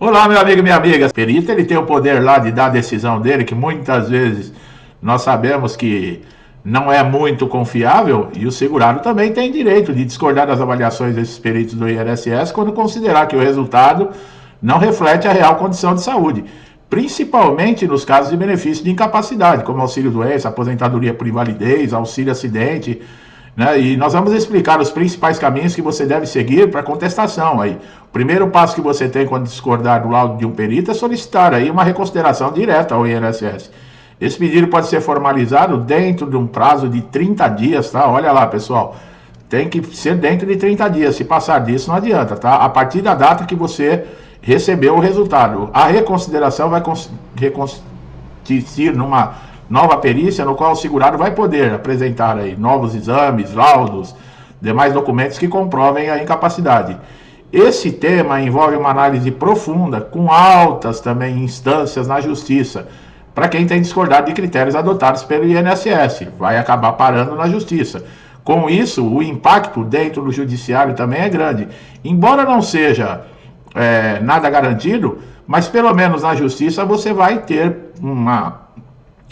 Olá, meu amigo e minha amiga. O perito ele tem o poder lá de dar a decisão dele, que muitas vezes nós sabemos que não é muito confiável, e o segurado também tem direito de discordar das avaliações desses peritos do INSS quando considerar que o resultado não reflete a real condição de saúde, principalmente nos casos de benefício de incapacidade, como auxílio-doença, aposentadoria por invalidez, auxílio-acidente, né? E nós vamos explicar os principais caminhos que você deve seguir para contestação. Aí, o primeiro passo que você tem quando discordar do laudo de um perito é solicitar aí uma reconsideração direta ao INSS. Esse pedido pode ser formalizado dentro de um prazo de 30 dias, tá? Olha lá, pessoal, tem que ser dentro de 30 dias. Se passar disso, não adianta, tá? A partir da data que você recebeu o resultado. A reconsideração vai consistir numa nova perícia, no qual o segurado vai poder apresentar aí novos exames, laudos, demais documentos que comprovem a incapacidade. Esse tema envolve uma análise profunda, com altas também instâncias na justiça, para quem tem discordado de critérios adotados pelo INSS, vai acabar parando na justiça. Com isso, o impacto dentro do judiciário também é grande. Embora não seja nada garantido, mas pelo menos na justiça você vai ter uma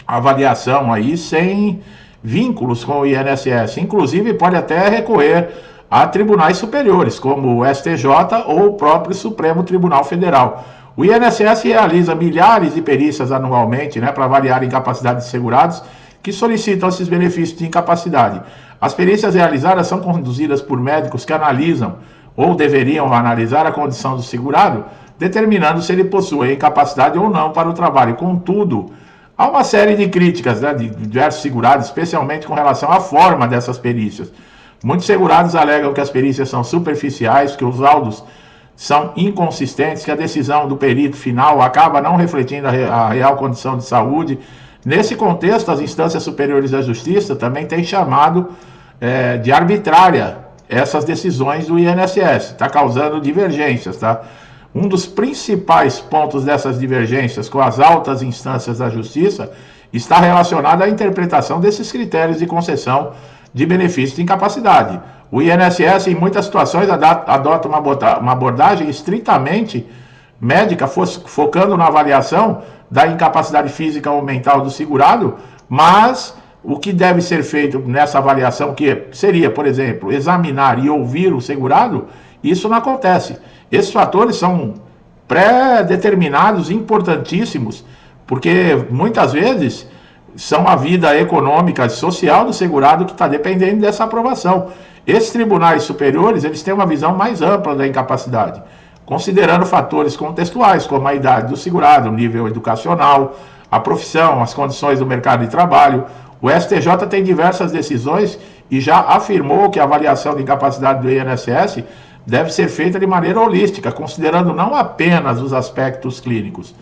avaliação aí sem vínculos com o INSS. Inclusive pode até recorrer a tribunais superiores, como o STJ ou o próprio Supremo Tribunal Federal. O INSS realiza milhares de perícias anualmente, né, para avaliar a incapacidade de segurados que solicitam esses benefícios de incapacidade. As perícias realizadas são conduzidas por médicos que analisam ou deveriam analisar a condição do segurado, determinando se ele possui incapacidade ou não para o trabalho. Contudo, há uma série de críticas, né, de diversos segurados, especialmente com relação à forma dessas perícias. Muitos segurados alegam que as perícias são superficiais, que os laudos são inconsistentes, que a decisão do perito final acaba não refletindo a real condição de saúde. Nesse contexto, as instâncias superiores da Justiça também têm chamado de arbitrária essas decisões do INSS, está causando divergências, tá? Um dos principais pontos dessas divergências com as altas instâncias da Justiça está relacionado à interpretação desses critérios de concessão de benefício de incapacidade. O INSS, em muitas situações, adota uma abordagem estritamente médica, focando na avaliação da incapacidade física ou mental do segurado, mas o que deve ser feito nessa avaliação, que seria, por exemplo, examinar e ouvir o segurado, isso não acontece. Esses fatores são pré-determinados, importantíssimos, porque muitas vezes são a vida econômica e social do segurado que está dependendo dessa aprovação. Esses tribunais superiores, eles têm uma visão mais ampla da incapacidade, considerando fatores contextuais, como a idade do segurado, o nível educacional, a profissão, as condições do mercado de trabalho. O STJ tem diversas decisões e já afirmou que a avaliação de incapacidade do INSS deve ser feita de maneira holística, considerando não apenas os aspectos clínicos,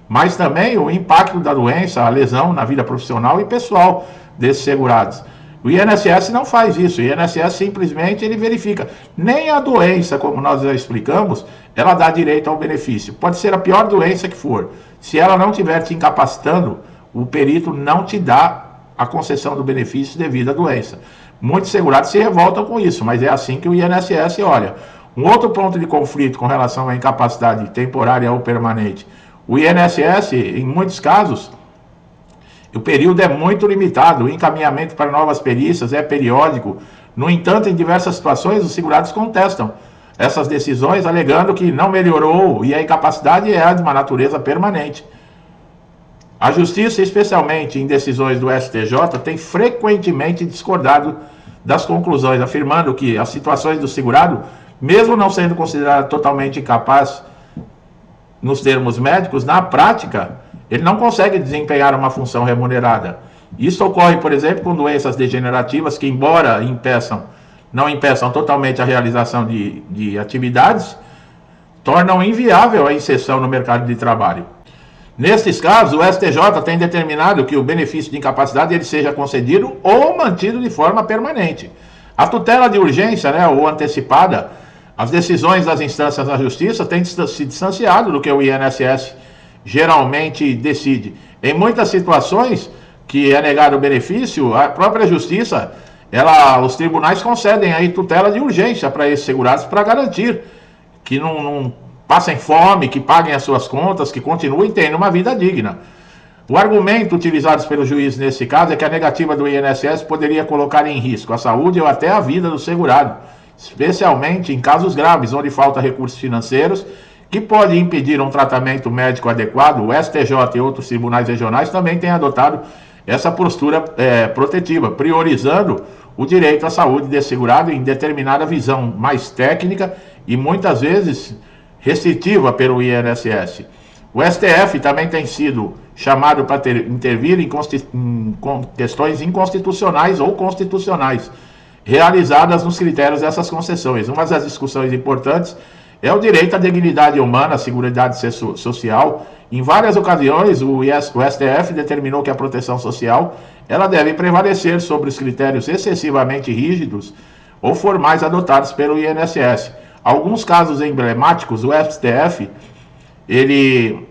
mas também o impacto da doença, a lesão na vida profissional e pessoal desses segurados. O INSS não faz isso, o INSS simplesmente ele verifica. Nem a doença, como nós já explicamos, ela dá direito ao benefício. Pode ser a pior doença que for. Se ela não estiver te incapacitando, o perito não te dá a concessão do benefício devido à doença. Muitos segurados se revoltam com isso, mas é assim que o INSS olha. Um outro ponto de conflito com relação à incapacidade temporária ou permanente. O INSS, em muitos casos, o período é muito limitado, o encaminhamento para novas perícias é periódico. No entanto, em diversas situações, os segurados contestam essas decisões, alegando que não melhorou e a incapacidade é de uma natureza permanente. A Justiça, especialmente em decisões do STJ, tem frequentemente discordado das conclusões, afirmando que as situações do segurado, mesmo não sendo considerado totalmente incapaz nos termos médicos, na prática, ele não consegue desempenhar uma função remunerada. Isso ocorre, por exemplo, com doenças degenerativas que, embora não impeçam totalmente a realização de atividades, tornam inviável a inserção no mercado de trabalho. Nesses casos, o STJ tem determinado que o benefício de incapacidade ele seja concedido ou mantido de forma permanente. A tutela de urgência, né, ou antecipada, as decisões das instâncias da Justiça têm se distanciado do que o INSS geralmente decide. Em muitas situações que é negado o benefício, a própria Justiça, os tribunais concedem aí tutela de urgência para esses segurados para garantir que não passem fome, que paguem as suas contas, que continuem tendo uma vida digna. O argumento utilizado pelo juiz nesse caso é que a negativa do INSS poderia colocar em risco a saúde ou até a vida do segurado, especialmente em casos graves, onde falta recursos financeiros, que pode impedir um tratamento médico adequado. O STJ e outros tribunais regionais também têm adotado essa postura protetiva, priorizando o direito à saúde desse segurado em determinada visão mais técnica e muitas vezes restritiva pelo INSS. O STF também tem sido chamado para intervir em questões inconstitucionais ou constitucionais, realizadas nos critérios dessas concessões. Uma das discussões importantes é o direito à dignidade humana, à seguridade social. Em várias ocasiões, o STF determinou que a proteção social ela deve prevalecer sobre os critérios excessivamente rígidos ou formais adotados pelo INSS. Alguns casos emblemáticos, o STF ele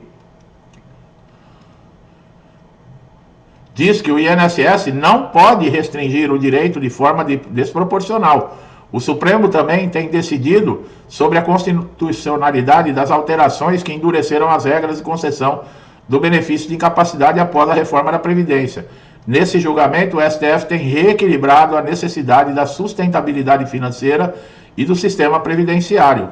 diz que o INSS não pode restringir o direito de forma desproporcional. O Supremo também tem decidido sobre a constitucionalidade das alterações que endureceram as regras de concessão do benefício de incapacidade após a reforma da Previdência. Nesse julgamento, o STF tem reequilibrado a necessidade da sustentabilidade financeira e do sistema previdenciário,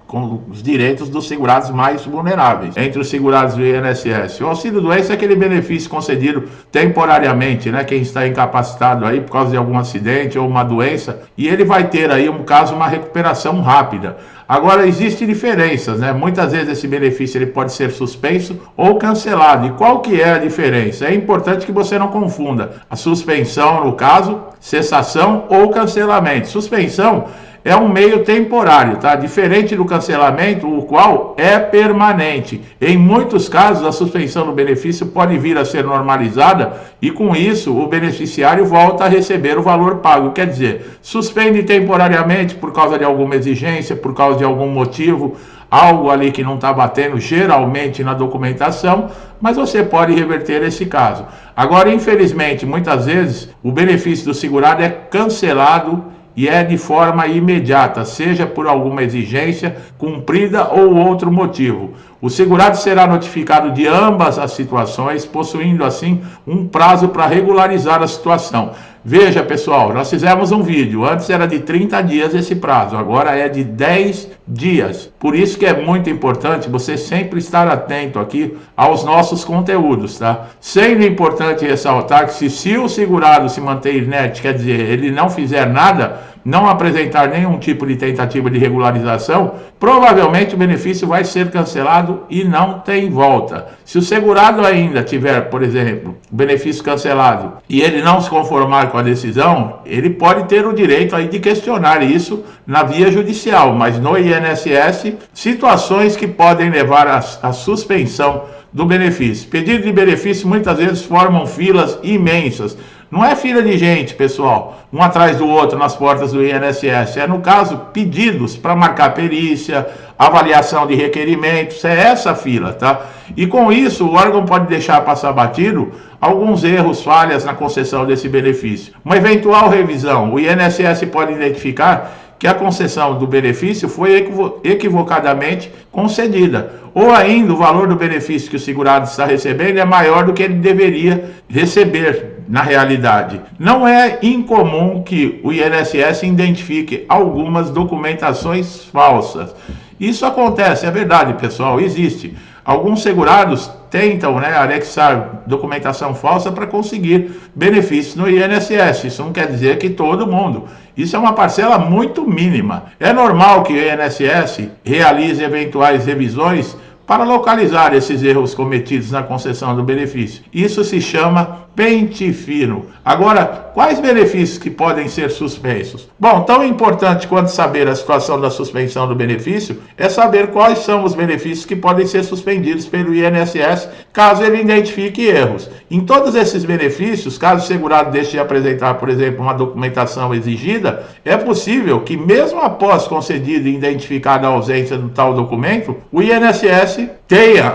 com os direitos dos segurados mais vulneráveis. Entre os segurados do INSS, o auxílio-doença é aquele benefício concedido temporariamente, né? Quem está incapacitado aí por causa de algum acidente ou uma doença, e ele vai ter aí, uma recuperação rápida. Agora, existem diferenças, né? Muitas vezes esse benefício ele pode ser suspenso ou cancelado. E qual que é a diferença? É importante que você não confunda a suspensão, no caso, cessação ou cancelamento. Suspensão é um meio temporário, tá? Diferente do cancelamento, o qual é permanente. Em muitos casos, a suspensão do benefício pode vir a ser normalizada e, com isso, o beneficiário volta a receber o valor pago. Quer dizer, suspende temporariamente por causa de alguma exigência, por causa de algum motivo, algo ali que não está batendo geralmente na documentação, mas você pode reverter esse caso. Agora, infelizmente, muitas vezes, o benefício do segurado é cancelado e é de forma imediata, seja por alguma exigência cumprida ou outro motivo. O segurado será notificado de ambas as situações, possuindo assim um prazo para regularizar a situação. Veja, pessoal, nós fizemos um vídeo, antes era de 30 dias esse prazo, agora é de 10 dias. Por isso que é muito importante você sempre estar atento aqui aos nossos conteúdos, tá? Sendo importante ressaltar que se o segurado se manter inerte, quer dizer, ele não fizer nada, não apresentar nenhum tipo de tentativa de regularização, provavelmente o benefício vai ser cancelado e não tem volta. Se o segurado ainda tiver, por exemplo, o benefício cancelado e ele não se conformar com a decisão, ele pode ter o direito aí de questionar isso na via judicial, mas no INSS, situações que podem levar à suspensão do benefício. Pedido de benefício muitas vezes formam filas imensas. Não é fila de gente, pessoal, um atrás do outro nas portas do INSS. É, no caso, pedidos para marcar perícia, avaliação de requerimentos, é essa fila, tá? E com isso, o órgão pode deixar passar batido alguns erros, falhas na concessão desse benefício. Uma eventual revisão, o INSS pode identificar que a concessão do benefício foi equivocadamente concedida, ou ainda o valor do benefício que o segurado está recebendo é maior do que ele deveria receber na realidade. Não é incomum que o INSS identifique algumas documentações falsas. Isso acontece, é verdade, pessoal, existe. Alguns segurados tentam anexar documentação falsa para conseguir benefícios no INSS. Isso não quer dizer que todo mundo. Isso é uma parcela muito mínima. É normal que o INSS realize eventuais revisões para localizar esses erros cometidos na concessão do benefício. Isso se chama pente fino. Agora, quais benefícios que podem ser suspensos? Bom, tão importante quanto saber a situação da suspensão do benefício é saber quais são os benefícios que podem ser suspendidos pelo INSS caso ele identifique erros. Em todos esses benefícios, caso o segurado deixe de apresentar, por exemplo, uma documentação exigida, é possível que mesmo após concedida e identificada a ausência do tal documento, o INSS tenha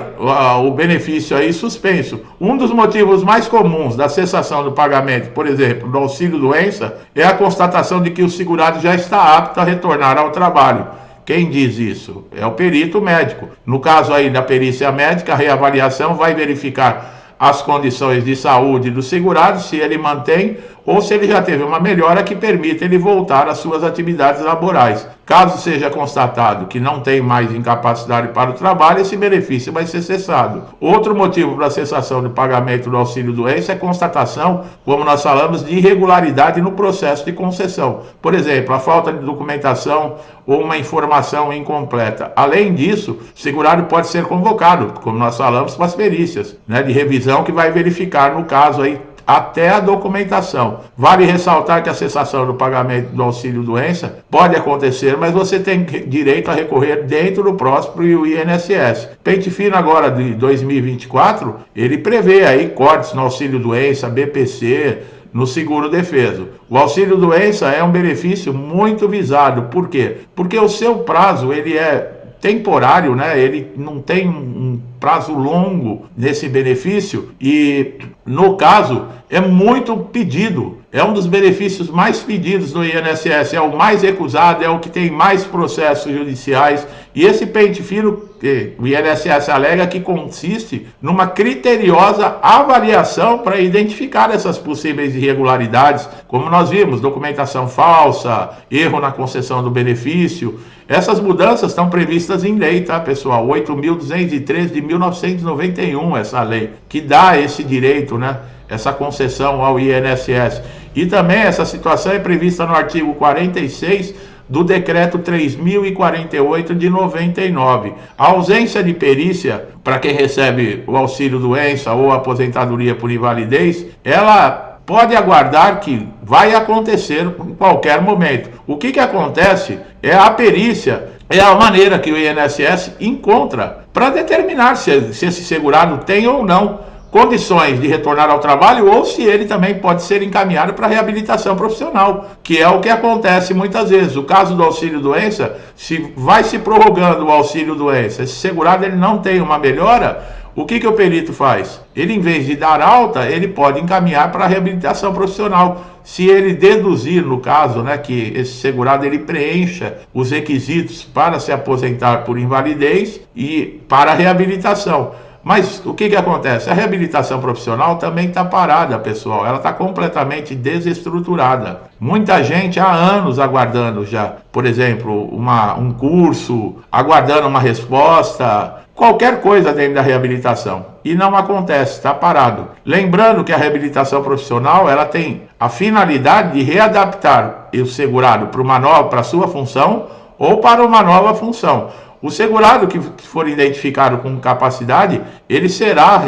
o benefício aí suspenso. Um dos motivos mais comuns da cessação do pagamento, por exemplo, do auxílio-doença, é a constatação de que o segurado já está apto a retornar ao trabalho. Quem diz isso? É o perito médico. No caso aí da perícia médica, a reavaliação vai verificar as condições de saúde do segurado, se ele mantém ou se ele já teve uma melhora que permita ele voltar às suas atividades laborais. Caso seja constatado que não tem mais incapacidade para o trabalho, esse benefício vai ser cessado. Outro motivo para a cessação do pagamento do auxílio-doença é constatação, como nós falamos, de irregularidade no processo de concessão. Por exemplo, a falta de documentação ou uma informação incompleta. Além disso, o segurado pode ser convocado, como nós falamos, para as perícias, de revisão que vai verificar, no caso aí, até a documentação. Vale ressaltar que a cessação do pagamento do auxílio-doença pode acontecer, mas você tem direito a recorrer dentro do próprio INSS. Pente fino agora de 2024, ele prevê aí cortes no auxílio-doença, BPC, no seguro-defeso. O auxílio-doença é um benefício muito visado. Por quê? Porque o seu prazo, ele é temporário, ele não tem um prazo longo nesse benefício e, no caso, é muito pedido. É um dos benefícios mais pedidos do INSS, é o mais recusado, é o que tem mais processos judiciais. E esse pente fino, o INSS alega que consiste numa criteriosa avaliação para identificar essas possíveis irregularidades, como nós vimos, documentação falsa, erro na concessão do benefício. Essas mudanças estão previstas em lei, tá, pessoal? 8.203 de 1991, essa lei, que dá esse direito, essa concessão ao INSS. E também essa situação é prevista no artigo 46 do decreto 3.048 de 99. A ausência de perícia para quem recebe o auxílio-doença ou aposentadoria por invalidez, ela pode aguardar que vai acontecer em qualquer momento. O que acontece é a perícia, é a maneira que o INSS encontra para determinar se esse segurado tem ou não condições de retornar ao trabalho ou se ele também pode ser encaminhado para reabilitação profissional, que é o que acontece muitas vezes. O caso do auxílio-doença, se vai se prorrogando o auxílio-doença, esse segurado ele não tem uma melhora, o que o perito faz? Ele, em vez de dar alta, ele pode encaminhar para a reabilitação profissional. Se ele deduzir, no caso, que esse segurado ele preencha os requisitos para se aposentar por invalidez e para a reabilitação. Mas o que acontece? A reabilitação profissional também está parada, pessoal. Ela está completamente desestruturada. Muita gente há anos aguardando já, por exemplo, um curso, aguardando uma resposta, qualquer coisa dentro da reabilitação. E não acontece, está parado. Lembrando que a reabilitação profissional ela tem a finalidade de readaptar o segurado para a sua função ou para uma nova função. O segurado que for identificado com capacidade, ele será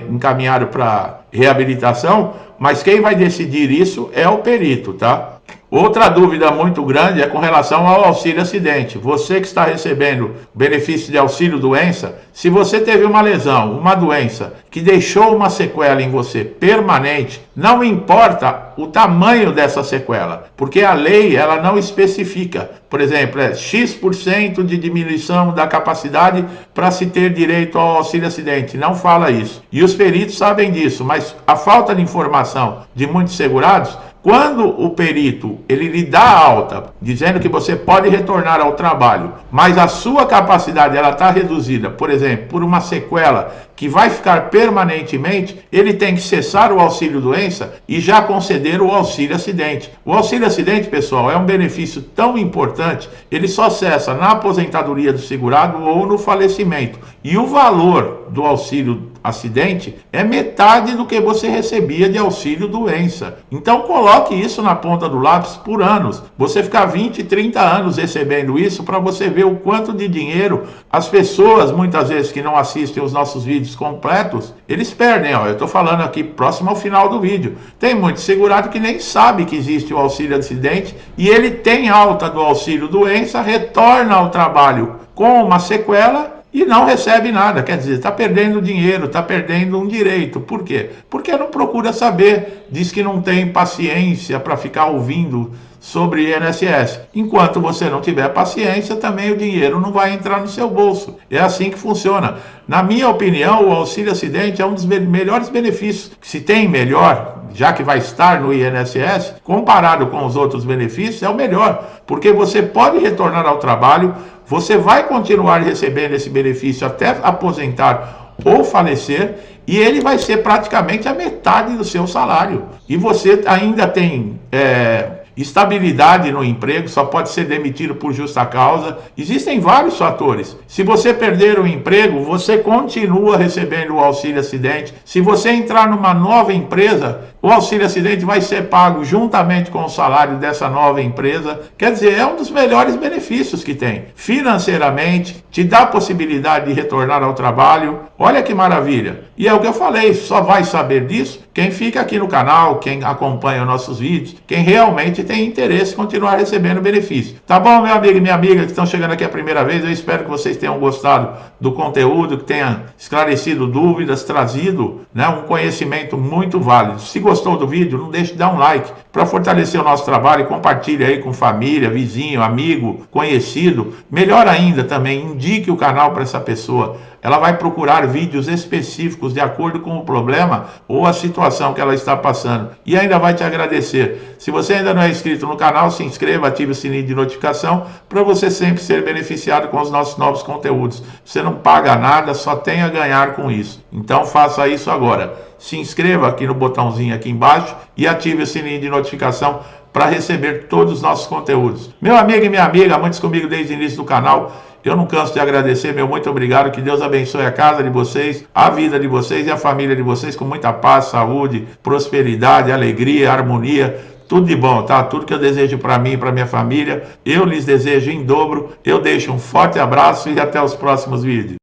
encaminhado para reabilitação, mas quem vai decidir isso é o perito, tá? Outra dúvida muito grande é com relação ao auxílio-acidente. Você que está recebendo benefício de auxílio-doença, se você teve uma lesão, uma doença que deixou uma sequela em você permanente, não importa o tamanho dessa sequela, porque a lei ela não especifica. Por exemplo, é X% de diminuição da capacidade para se ter direito ao auxílio-acidente. Não fala isso. E os peritos sabem disso, mas a falta de informação de muitos segurados, quando o perito ele lhe dá alta, dizendo que você pode retornar ao trabalho, mas a sua capacidade ela está reduzida, por exemplo, por uma sequela que vai ficar permanentemente, ele tem que cessar o auxílio-doença e já conceder o auxílio-acidente. O auxílio-acidente, pessoal, é um benefício tão importante, ele só cessa na aposentadoria do segurado ou no falecimento. E o valor do auxílio-acidente é metade do que você recebia de auxílio-doença. Então coloque isso na ponta do lápis por anos. Você ficar 20, 30 anos recebendo isso para você ver o quanto de dinheiro as pessoas, muitas vezes que não assistem os nossos vídeos completos, eles perdem. Eu estou falando aqui próximo ao final do vídeo. Tem muito segurado que nem sabe que existe o auxílio-acidente e ele tem alta do auxílio-doença, retorna ao trabalho com uma sequela e não recebe nada, quer dizer, está perdendo dinheiro, está perdendo um direito. Por quê? Porque não procura saber diz que não tem paciência para ficar ouvindo sobre INSS. Enquanto você não tiver paciência, também o dinheiro não vai entrar no seu bolso. É assim que funciona. Na minha opinião, o auxílio acidente é um dos melhores benefícios. Se tem melhor, já que vai estar no INSS, comparado com os outros benefícios, é o melhor, porque você pode retornar ao trabalho, você vai continuar recebendo esse benefício até aposentar ou falecer, e ele vai ser praticamente a metade do seu salário. E você ainda tem estabilidade no emprego, só pode ser demitido por justa causa. Existem vários fatores. Se você perder o emprego, você continua recebendo o auxílio acidente. Se você entrar numa nova empresa, o auxílio acidente vai ser pago juntamente com o salário dessa nova empresa. Quer dizer, é um dos melhores benefícios que tem. Financeiramente, te dá a possibilidade de retornar ao trabalho. Olha que maravilha. E é o que eu falei, só vai saber disso quem fica aqui no canal, quem acompanha nossos vídeos, quem realmente tem interesse em continuar recebendo benefício. Tá bom, meu amigo e minha amiga que estão chegando aqui a primeira vez? Eu espero que vocês tenham gostado do conteúdo, que tenha esclarecido dúvidas, trazido um conhecimento muito válido. Se gostou do vídeo, não deixe de dar um like para fortalecer o nosso trabalho e compartilhe aí com família, vizinho, amigo, conhecido. Melhor ainda também, indique o canal para essa pessoa. Ela vai procurar vídeos específicos de acordo com o problema ou a situação que ela está passando. E ainda vai te agradecer. Se você ainda não é inscrito no canal, se inscreva, ative o sininho de notificação para você sempre ser beneficiado com os nossos novos conteúdos. Você não paga nada, só tem a ganhar com isso. Então faça isso agora. Se inscreva aqui no botãozinho aqui embaixo e ative o sininho de notificação para receber todos os nossos conteúdos. Meu amigo e minha amiga, amantes comigo desde o início do canal, eu não canso de agradecer, meu muito obrigado, que Deus abençoe a casa de vocês, a vida de vocês e a família de vocês com muita paz, saúde, prosperidade, alegria, harmonia, tudo de bom, tá? Tudo que eu desejo para mim e para minha família, eu lhes desejo em dobro. Eu deixo um forte abraço e até os próximos vídeos.